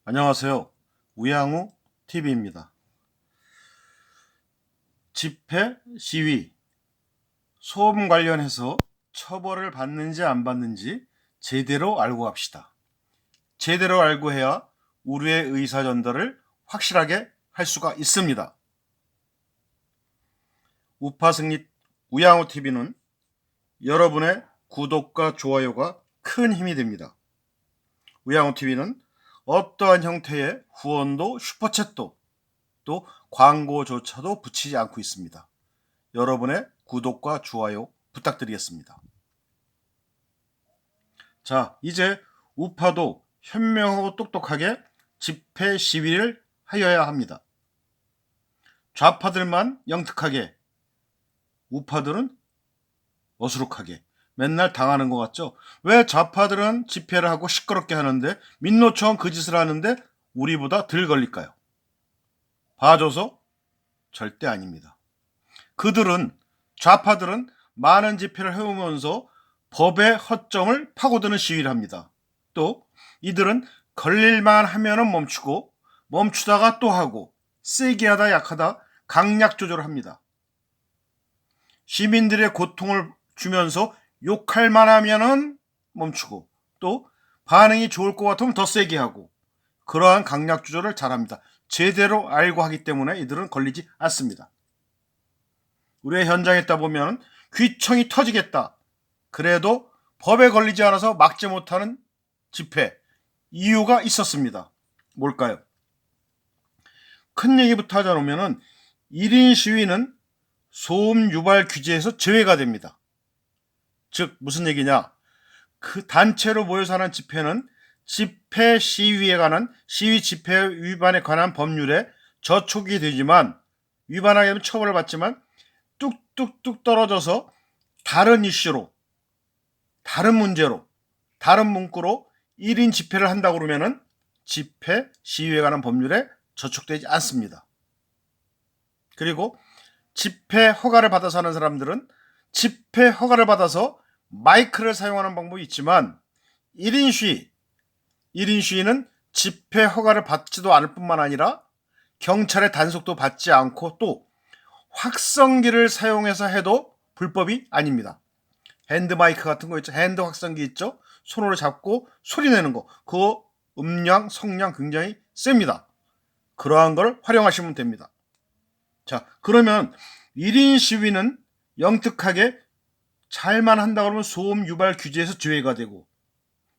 안녕하세요. 우양우 TV입니다. 집회, 시위, 소음 관련해서 처벌을 받는지 안 받는지 제대로 알고 합시다. 제대로 알고 해야 우리의 의사 전달을 확실하게 할 수가 있습니다. 우파 승리 우양우 TV는 여러분의 구독과 좋아요가 큰 힘이 됩니다. 우양우 TV는 어떠한 형태의 후원도 슈퍼챗도 또 광고조차도 붙이지 않고 있습니다. 여러분의 구독과 좋아요 부탁드리겠습니다. 자, 이제 우파도 현명하고 똑똑하게 집회 시위를 하여야 합니다. 좌파들만 영특하게, 우파들은 어수룩하게 맨날 당하는 것 같죠? 왜 좌파들은 집회를 하고 시끄럽게 하는데 민노총 그 짓을 하는데 우리보다 덜 걸릴까요? 봐줘서? 절대 아닙니다. 좌파들은 많은 집회를 해오면서 법의 허점을 파고드는 시위를 합니다. 또 이들은 걸릴만 하면은 멈추고 멈추다가 또 하고 세게 하다 약하다 강약 조절을 합니다. 시민들의 고통을 주면서 욕할 만하면은 멈추고 또 반응이 좋을 것 같으면 더 세게 하고 그러한 강약 조절을 잘합니다. 제대로 알고 하기 때문에 이들은 걸리지 않습니다. 우리의 현장에 있다 보면 귀청이 터지겠다. 그래도 법에 걸리지 않아서 막지 못하는 집회 이유가 있었습니다. 뭘까요? 큰 얘기부터 하자면 1인 시위는 소음 유발 규제에서 제외가 됩니다. 즉 무슨 얘기냐? 그 단체로 모여서 하는 집회는 집회 시위에 관한 시위 집회 위반에 관한 법률에 저촉이 되지만 위반하게 되면 처벌을 받지만 뚝뚝뚝 떨어져서 다른 이슈로 다른 문제로 다른 문구로 1인 집회를 한다고 그러면은 집회 시위에 관한 법률에 저촉되지 않습니다. 그리고 집회 허가를 받아서 하는 사람들은 집회 허가를 받아서 마이크를 사용하는 방법이 있지만 1인 시위는 집회 허가를 받지도 않을 뿐만 아니라 경찰의 단속도 받지 않고 또 확성기를 사용해서 해도 불법이 아닙니다. 핸드 마이크 같은 거 있죠. 핸드 확성기 있죠. 손으로 잡고 소리 내는 거. 그거 음량, 성량 굉장히 셉니다. 그러한 걸 활용하시면 됩니다. 자, 그러면 1인 시위는 영특하게 잘만 한다 그러면 소음 유발 규제에서 제외가 되고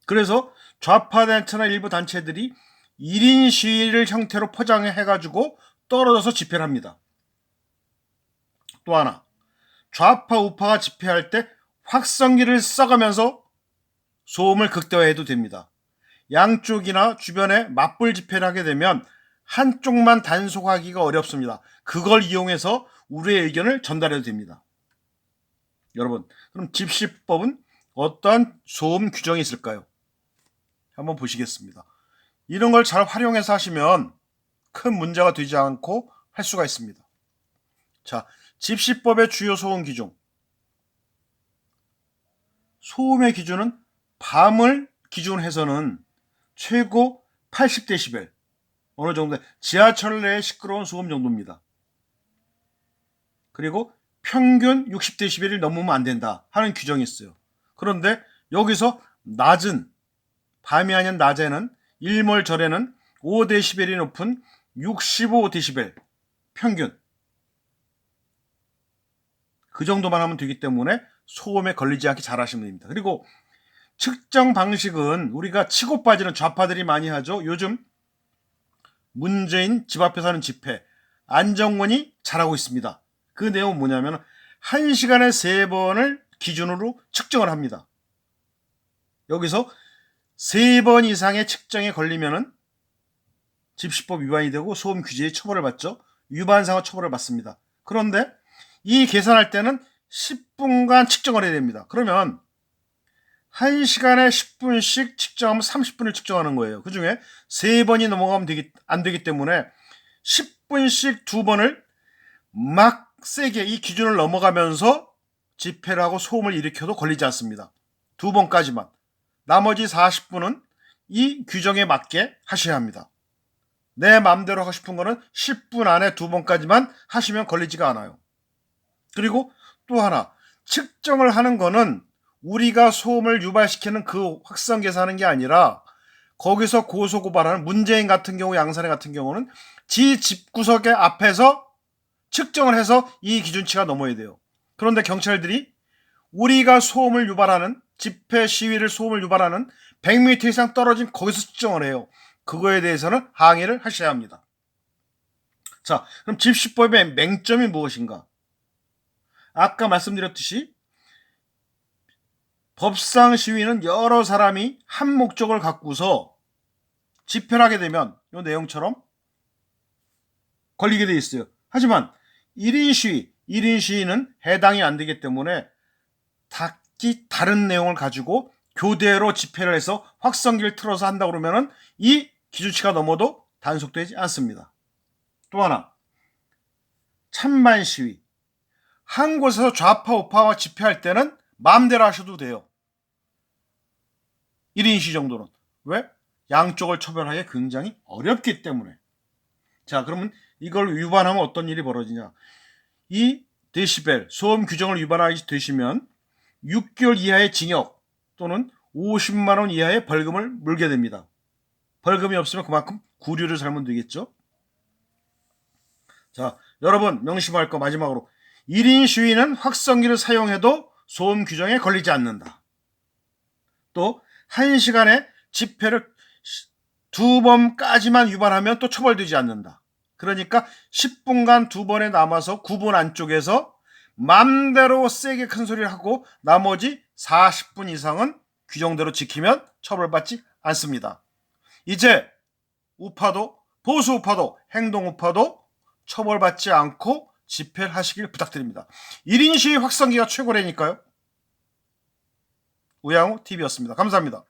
그래서 좌파 단체나 일부 단체들이 1인 시위를 형태로 포장해가지고 떨어져서 집회를 합니다. 또 하나, 좌파 우파가 집회할 때 확성기를 써가면서 소음을 극대화해도 됩니다. 양쪽이나 주변에 맞불 집회를 하게 되면 한쪽만 단속하기가 어렵습니다. 그걸 이용해서 우리의 의견을 전달해도 됩니다. 여러분, 그럼 집시법은 어떠한 소음 규정이 있을까요? 한번 보시겠습니다. 이런 걸 잘 활용해서 하시면 큰 문제가 되지 않고 할 수가 있습니다. 자, 집시법의 주요 소음 기준. 소음의 기준은 밤을 기준해서는 최고 80데시벨, 어느 정도 지하철 내의 시끄러운 소음 정도입니다. 그리고 평균 60데시벨이 넘으면 안 된다 하는 규정이 있어요. 그런데 여기서 밤이 아닌 낮에는 일몰절에는 5데시벨이 높은 65데시벨 평균 그 정도만 하면 되기 때문에 소음에 걸리지 않게 잘 하시면 됩니다. 그리고 측정 방식은 우리가 치고 빠지는 좌파들이 많이 하죠. 요즘 문재인 집 앞에서 하는 집회 안정권이 잘하고 있습니다. 그 내용은 뭐냐면 1시간에 3번을 기준으로 측정을 합니다. 여기서 3번 이상의 측정에 걸리면은 집시법 위반이 되고 소음 규제에 처벌을 받죠. 위반상의 처벌을 받습니다. 그런데 이 계산할 때는 10분간 측정을 해야 됩니다. 그러면 1시간에 10분씩 측정하면 30분을 측정하는 거예요. 그 중에 3번이 넘어가면 안 되기 때문에 10분씩 2번을 막 세게 이 기준을 넘어가면서 집회를 하고 소음을 일으켜도 걸리지 않습니다. 2번까지만. 나머지 40분은 이 규정에 맞게 하셔야 합니다. 내 마음대로 하고 싶은 거는 10분 안에 2번까지만 하시면 걸리지가 않아요. 그리고 또 하나, 측정을 하는 거는 우리가 소음을 유발시키는 그 확성기에서 하는 게 아니라 거기서 고소고발하는 문재인 같은 경우, 양산해 같은 경우는 지 집구석의 앞에서 측정을 해서 이 기준치가 넘어야 돼요. 그런데 경찰들이 우리가 소음을 유발하는, 집회 시위를 소음을 유발하는 100m 이상 떨어진 거기서 측정을 해요. 그거에 대해서는 항의를 하셔야 합니다. 자, 그럼 집시법의 맹점이 무엇인가? 아까 말씀드렸듯이 법상 시위는 여러 사람이 한 목적을 갖고서 집회를 하게 되면 이 내용처럼 걸리게 돼 있어요. 하지만 1인 시위는 해당이 안 되기 때문에 각기 다른 내용을 가지고 교대로 집회를 해서 확성기를 틀어서 한다 그러면은 이 기준치가 넘어도 단속되지 않습니다. 또 하나, 찬반 시위. 한 곳에서 좌파 우파와 집회할 때는 마음대로 하셔도 돼요. 1인 시위 정도는. 왜? 양쪽을 처벌하기 굉장히 어렵기 때문에. 자, 그러면 이걸 위반하면 어떤 일이 벌어지냐? 이 데시벨, 소음 규정을 위반하게 되시면 6개월 이하의 징역 또는 50만 원 이하의 벌금을 물게 됩니다. 벌금이 없으면 그만큼 구류를 살면 되겠죠. 자, 여러분 명심할 거 마지막으로 1인 시위는 확성기를 사용해도 소음 규정에 걸리지 않는다. 또 1시간에 집회를 2번까지만 위반하면 또 처벌되지 않는다. 그러니까 10분간 2번에 남아서 9분 안쪽에서 맘대로 세게 큰 소리를 하고 나머지 40분 이상은 규정대로 지키면 처벌받지 않습니다. 이제 우파도, 보수 우파도, 행동 우파도 처벌받지 않고 집회를 하시길 부탁드립니다. 1인 시위 확성기가 최고라니까요. 우양우 TV였습니다. 감사합니다.